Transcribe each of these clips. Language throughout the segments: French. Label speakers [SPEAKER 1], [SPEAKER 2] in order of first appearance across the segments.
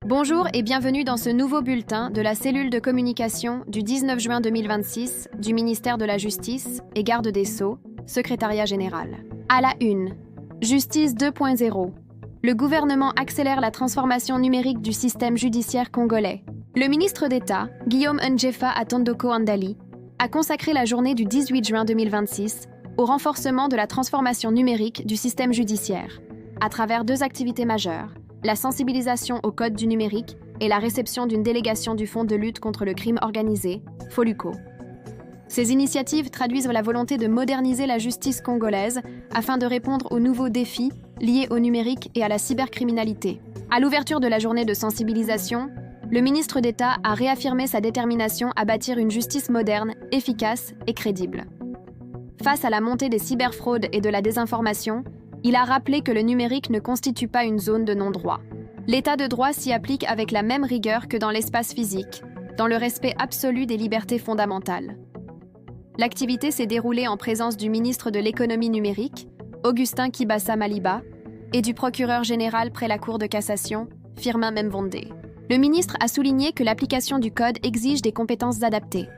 [SPEAKER 1] Bonjour et bienvenue dans ce nouveau bulletin de la cellule de communication du 19 juin 2026 du ministère de la Justice et Garde des Sceaux, Secrétariat général. À la une, Justice 2.0. Le gouvernement accélère la transformation numérique du système judiciaire congolais. Le ministre d'État, Guillaume Ndjefa Atondoko Andali, a consacré la journée du 18 juin 2026 au renforcement de la transformation numérique du système judiciaire, à travers deux activités majeures: la sensibilisation au code du numérique et la réception d'une délégation du Fonds de lutte contre le crime organisé, FOLUCO. Ces initiatives traduisent la volonté de moderniser la justice congolaise afin de répondre aux nouveaux défis liés au numérique et à la cybercriminalité. À l'ouverture de la journée de sensibilisation, le ministre d'État a réaffirmé sa détermination à bâtir une justice moderne, efficace et crédible. Face à la montée des cyberfraudes et de la désinformation, il a rappelé que le numérique ne constitue pas une zone de non-droit. L'état de droit s'y applique avec la même rigueur que dans l'espace physique, dans le respect absolu des libertés fondamentales. L'activité s'est déroulée en présence du ministre de l'économie numérique, Augustin Kibasa Maliba, et du procureur général près la Cour de cassation, Firmin Memvonde. Le ministre a souligné que l'application du code exige des compétences adaptées.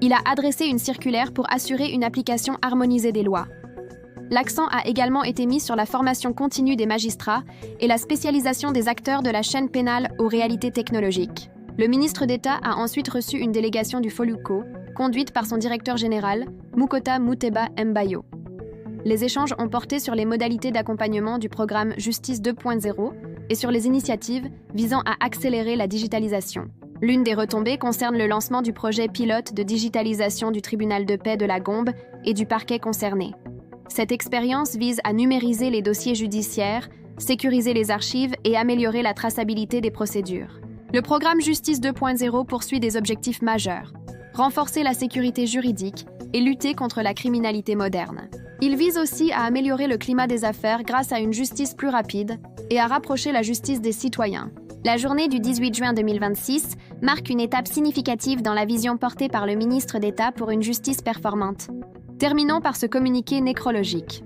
[SPEAKER 1] Il a adressé une circulaire pour assurer une application harmonisée des lois. L'accent a également été mis sur la formation continue des magistrats et la spécialisation des acteurs de la chaîne pénale aux réalités technologiques. Le ministre d'État a ensuite reçu une délégation du FOLUCO, conduite par son directeur général, Mukota Muteba Mbayo. Les échanges ont porté sur les modalités d'accompagnement du programme Justice 2.0 et sur les initiatives visant à accélérer la digitalisation. L'une des retombées concerne le lancement du projet pilote de digitalisation du tribunal de paix de la Gombe et du parquet concerné. Cette expérience vise à numériser les dossiers judiciaires, sécuriser les archives et améliorer la traçabilité des procédures. Le programme Justice 2.0 poursuit des objectifs majeurs: renforcer la sécurité juridique et lutter contre la criminalité moderne. Il vise aussi à améliorer le climat des affaires grâce à une justice plus rapide et à rapprocher la justice des citoyens. La journée du 18 juin 2026 marque une étape significative dans la vision portée par le ministre d'État pour une justice performante. Terminons par ce communiqué nécrologique.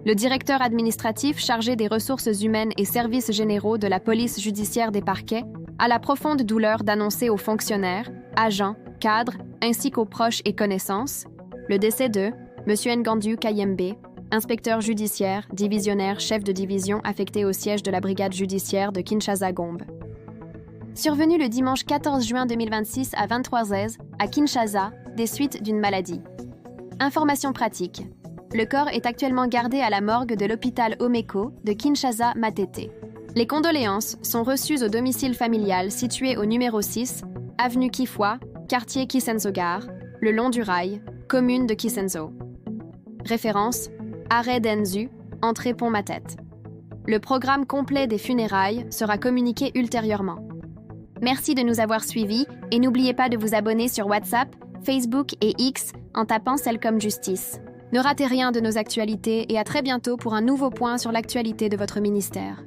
[SPEAKER 1] Le directeur administratif chargé des ressources humaines et services généraux de la police judiciaire des parquets a la profonde douleur d'annoncer aux fonctionnaires, agents, cadres, ainsi qu'aux proches et connaissances le décès de M. Ngandu Kayembe, inspecteur judiciaire, divisionnaire, chef de division affecté au siège de la brigade judiciaire de Kinshasa-Gombe. Survenu le dimanche 14 juin 2026 à 23h à Kinshasa, des suites d'une maladie. Information pratique. Le corps est actuellement gardé à la morgue de l'hôpital Omeko de Kinshasa-Matete. Les condoléances sont reçues au domicile familial situé au numéro 6, avenue Kifwa, quartier Kisenzo-Gare, le long du rail, commune de Kisenzo. Référence: arrêt d'Enzu, entrée Pont-Matete. Le programme complet des funérailles sera communiqué ultérieurement. Merci de nous avoir suivis et n'oubliez pas de vous abonner sur WhatsApp, Facebook et X en tapant Celcom Justice. Ne ratez rien de nos actualités et à très bientôt pour un nouveau point sur l'actualité de votre ministère.